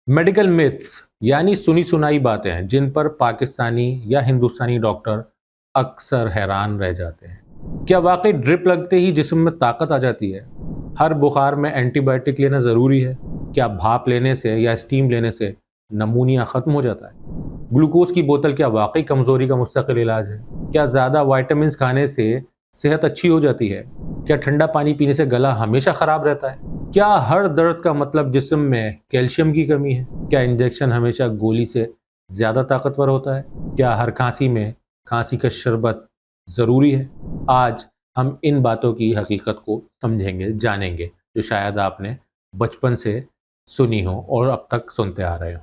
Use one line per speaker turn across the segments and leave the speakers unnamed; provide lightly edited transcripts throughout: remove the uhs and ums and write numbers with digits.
Medical myths यानी सुनी सुनाई बातें जिन पर पाकिस्तानी या हिंदुस्तानी डॉक्टर अक्सर हैरान रह जाते हैं। क्या वाकई ड्रिप लगते ही जिस्म में ताकत आ जाती है? हर बुखार में एंटीबायोटिक लेना ज़रूरी है? क्या भाप लेने से या स्टीम लेने से नमूनिया ख़त्म हो जाता है? ग्लूकोज की बोतल क्या वाकई कमज़ोरी का मुस्तकिल इलाज है? क्या ज़्यादा वाइटामिन खाने से सेहत अच्छी हो जाती है? क्या ठंडा पानी पीने से गला हमेशा ख़राब रहता है? क्या हर दर्द का मतलब जिस्म में कैल्शियम की कमी है? क्या इंजेक्शन हमेशा गोली से ज़्यादा ताकतवर होता है? क्या हर खांसी में खांसी का शरबत ज़रूरी है? आज हम इन बातों की हकीकत को समझेंगे, जानेंगे, जो शायद आपने बचपन से सुनी हो और अब तक सुनते आ रहे हो।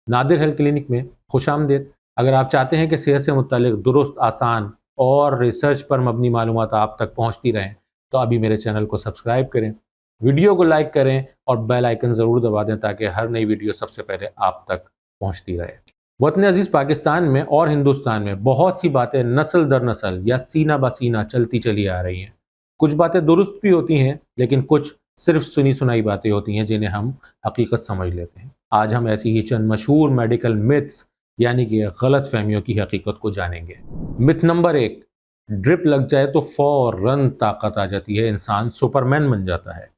नादिर हेल्थ क्लिनिक में खुशामदीद। अगर आप चाहते हैं कि सेहत से मुतालिक दुरुस्त, आसान और रिसर्च पर मबनी मालूमात आप तक पहुंचती रहें, तो अभी मेरे चैनल को सब्सक्राइब करें, वीडियो को लाइक करें और बेल आइकन ज़रूर दबा दें ताकि हर नई वीडियो सबसे पहले आप तक पहुंचती रहे। वतन अजीज़, पाकिस्तान में और हिंदुस्तान में बहुत सी बातें नस्ल दर नस्ल या सीना ब सीना चलती चली आ रही हैं। कुछ बातें दुरुस्त भी होती हैं, लेकिन कुछ सिर्फ सुनी सुनाई बातें होती हैं जिन्हें हम हकीकत समझ लेते हैं। आज हम ऐसी ही चंद मशहूर मेडिकल मिथ्स यानी कि गलत फहमियों की हकीकत को जानेंगे। मिथ नंबर 1, ड्रिप लग जाए तो फौरन ताकत आ जाती है, इंसान सुपरमैन बन जाता है।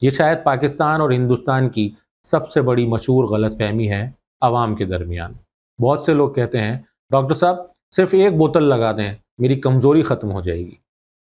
ये शायद पाकिस्तान और हिंदुस्तान की सबसे बड़ी मशहूर गलत फहमी है आवाम के दरमियान। बहुत से लोग कहते हैं, डॉक्टर साहब सिर्फ एक बोतल लगा दें, मेरी कमज़ोरी ख़त्म हो जाएगी।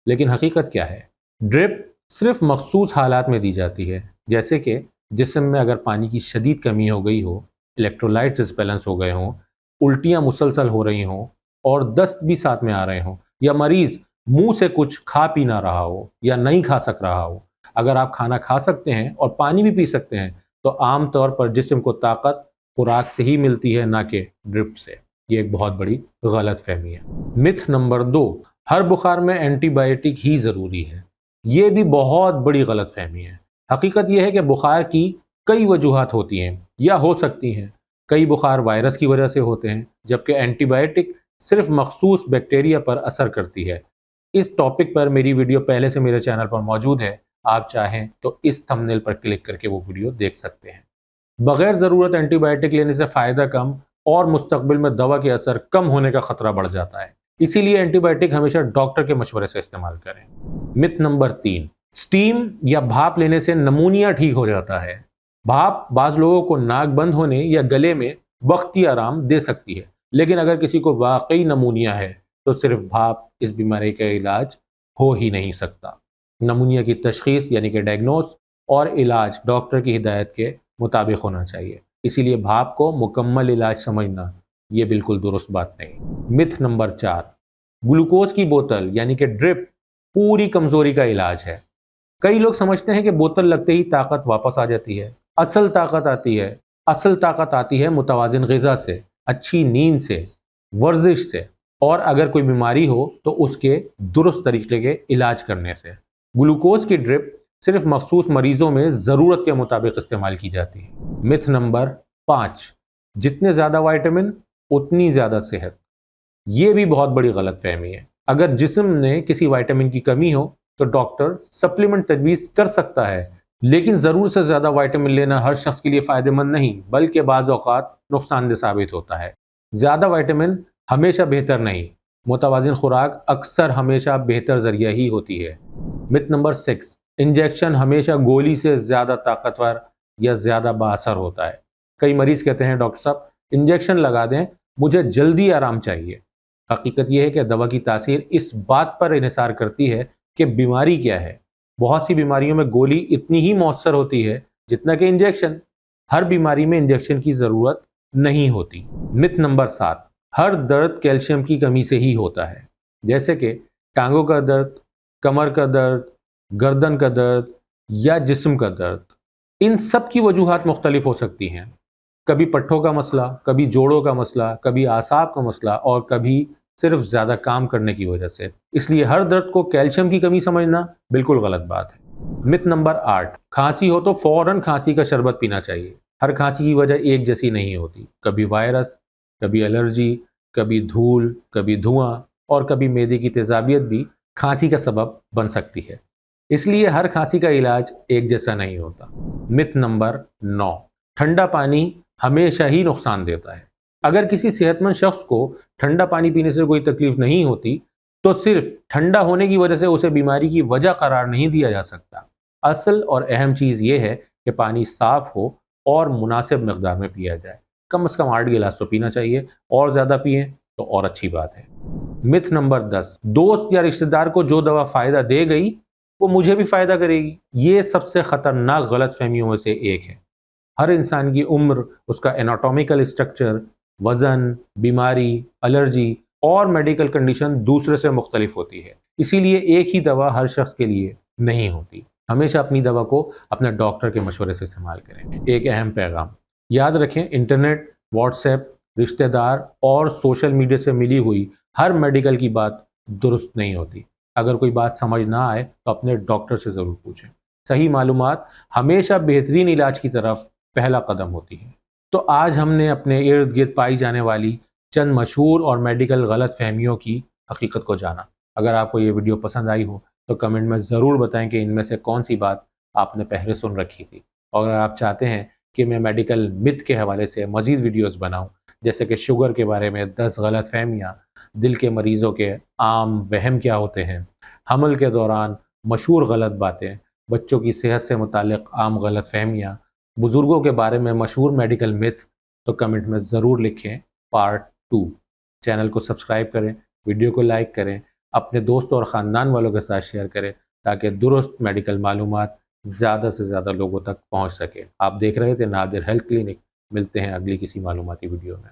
लेकिन हकीकत क्या है? ड्रिप सिर्फ मखसूस हालात में दी जाती है, जैसे कि जिस्म में अगर पानी की शदीद कमी हो गई हो, इलेक्ट्रोलाइट डिसबैलेंस हो गए हों, उल्टियाँ मुसलसल हो रही हों और दस्त भी साथ में आ रहे हों, या मरीज़ मुंह से कुछ खा पी ना रहा हो या नहीं खा सक रहा हो। अगर आप खाना खा सकते हैं और पानी भी पी सकते हैं, तो आम तौर पर जिस्म को ताकत खुराक से ही मिलती है, ना कि ड्रिप से। ये एक बहुत बड़ी गलत फहमी है। मिथ नंबर 2, हर बुखार में एंटीबायोटिक ही ज़रूरी है। ये भी बहुत बड़ी गलत फहमी है। हकीकत यह है कि बुखार की कई वजूहात होती हैं या हो सकती हैं। कई बुखार वायरस की वजह से होते हैं, जबकि एंटीबायोटिक सिर्फ मखसूस बैक्टीरिया पर असर करती है। इस टॉपिक पर मेरी वीडियो पहले से मेरे चैनल पर मौजूद है, आप चाहें तो इस थंबनेल पर क्लिक करके वो वीडियो देख सकते हैं। बगैर ज़रूरत एंटीबायोटिक लेने से फ़ायदा कम और मुस्तकबिल में दवा के असर कम होने का खतरा बढ़ जाता है। इसीलिए एंटीबायोटिक हमेशा डॉक्टर के मशवरे से इस्तेमाल करें। मिथ नंबर 3, स्टीम या भाप लेने से नमूनिया ठीक हो जाता है। भाप बाज लोगों को नाक बंद होने या गले में वक्ती आराम दे सकती है, लेकिन अगर किसी को वाकई नमूनिया है तो सिर्फ भाप इस बीमारी का इलाज हो ही नहीं सकता। नमूनिया की तशखीस यानी कि डायग्नोस और इलाज डॉक्टर की हिदायत के मुताबिक होना चाहिए। इसीलिए भाप को मुकम्मल इलाज समझना ये बिल्कुल दुरुस्त बात नहीं। मिथ नंबर 4, ग्लूकोज की बोतल यानी कि ड्रिप पूरी कमजोरी का इलाज है। कई लोग समझते हैं कि बोतल लगते ही ताकत वापस आ जाती है। असल ताकत आती है मुतवाजिन ग़िज़ा से, अच्छी नींद से, वर्जिश से और अगर कोई बीमारी हो तो उसके दुरुस्त तरीके के इलाज करने से। ग्लूकोज की ड्रिप सिर्फ मखसूस मरीजों में ज़रूरत के मुताबिक इस्तेमाल की जाती है। मिथ नंबर 5, जितने ज़्यादा वाइटामिन उतनी ज़्यादा सेहत। ये भी बहुत बड़ी गलत फहमी है। अगर जिस्म में किसी विटामिन की कमी हो तो डॉक्टर सप्लीमेंट तजवीज़ कर सकता है, लेकिन ज़रूरत से ज़्यादा विटामिन लेना हर शख्स के लिए फ़ायदेमंद नहीं, बल्कि बाज़ औक़ात नुकसानदेह साबित होता है। ज़्यादा विटामिन हमेशा बेहतर नहीं, मुतवाज़िन खुराक अक्सर हमेशा बेहतर ज़रिया ही होती है। मिथ नंबर 6, इंजेक्शन हमेशा गोली से ज़्यादा ताकतवर या ज़्यादा बाअसर होता है। कई मरीज़ कहते हैं, डॉक्टर साहब इंजेक्शन लगा दें, मुझे जल्दी आराम चाहिए। हकीकत यह है कि दवा की तासीर इस बात पर इन्हिसार करती है कि बीमारी क्या है। बहुत सी बीमारियों में गोली इतनी ही मौसर होती है जितना कि इंजेक्शन। हर बीमारी में इंजेक्शन की ज़रूरत नहीं होती। मिथ नंबर 7, हर दर्द कैल्शियम की कमी से ही होता है, जैसे कि टांगों का दर्द, कमर का दर्द, गर्दन का दर्द या जिस्म का दर्द। इन सब की वजूहात मुख्तलिफ हो सकती हैं। कभी पट्ठों का मसला, कभी जोड़ों का मसला, कभी आसाब का मसला और कभी सिर्फ ज़्यादा काम करने की वजह से। इसलिए हर दर्द को कैल्शियम की कमी समझना बिल्कुल गलत बात है। मिथ नंबर 8, खांसी हो तो फ़ौरन खांसी का शरबत पीना चाहिए। हर खांसी की वजह एक जैसी नहीं होती। कभी वायरस, कभी एलर्जी, कभी धूल, कभी धुआं और कभी मैदे की तेजाबियत भी खांसी का सबब बन सकती है। इसलिए हर खांसी का इलाज एक जैसा नहीं होता। मिथ नंबर 9, ठंडा पानी हमेशा ही नुकसान देता है। अगर किसी सेहतमंद शख्स को ठंडा पानी पीने से कोई तकलीफ नहीं होती, तो सिर्फ ठंडा होने की वजह से उसे बीमारी की वजह करार नहीं दिया जा सकता। असल और अहम चीज़ ये है कि पानी साफ हो और मुनासिब मकदार में पिया जाए। कम से कम 8 गिलास तो पीना चाहिए, और ज़्यादा पिएं तो और अच्छी बात है। मिथ नंबर 10, दोस्त या रिश्तेदार को जो दवा फ़ायदा दे गई वो मुझे भी फ़ायदा करेगी। ये सबसे ख़तरनाक गलत फहमियों में से एक है। हर इंसान की उम्र, उसका एनाटॉमिकल स्ट्रक्चर, वज़न, बीमारी, एलर्जी और मेडिकल कंडीशन दूसरे से मुख्तलिफ होती है। इसीलिए एक ही दवा हर शख्स के लिए नहीं होती। हमेशा अपनी दवा को अपने डॉक्टर के मशवरे से इस्तेमाल करें। एक अहम पैगाम याद रखें, इंटरनेट, व्हाट्सएप, रिश्तेदार और सोशल मीडिया से मिली हुई हर मेडिकल की बात दुरुस्त नहीं होती। अगर कोई बात समझ ना आए तो अपने डॉक्टर से ज़रूर पूछें। सही मालूमात हमेशा बेहतरीन इलाज की तरफ पहला कदम होती है। तो आज हमने अपने इर्द गिर्द पाई जाने वाली चंद मशहूर और मेडिकल गलत फहमियों की हकीकत को जाना। अगर आपको ये वीडियो पसंद आई हो तो कमेंट में ज़रूर बताएं कि इनमें से कौन सी बात आपने पहले सुन रखी थी। और अगर आप चाहते हैं कि मैं मेडिकल मिथ के हवाले से मज़ीद वीडियोस बनाऊं, जैसे कि शुगर के बारे में 10 गलत फहमियाँ, दिल के मरीज़ों के आम वहम क्या होते हैं, हमल के दौरान मशहूर गलत बातें, बच्चों की सेहत से मुतालिक आम गलत फहमियाँ, बुज़ुर्गों के बारे में मशहूर मेडिकल मिथ्स, तो कमेंट में ज़रूर लिखें पार्ट 2। चैनल को सब्सक्राइब करें, वीडियो को लाइक करें, अपने दोस्तों और ख़ानदान वालों के साथ शेयर करें ताकि दुरुस्त मेडिकल मालूमात ज़्यादा से ज़्यादा लोगों तक पहुँच सके। आप देख रहे थे नादिर हेल्थ क्लिनिक। मिलते हैं अगली किसी मालूमाती वीडियो में।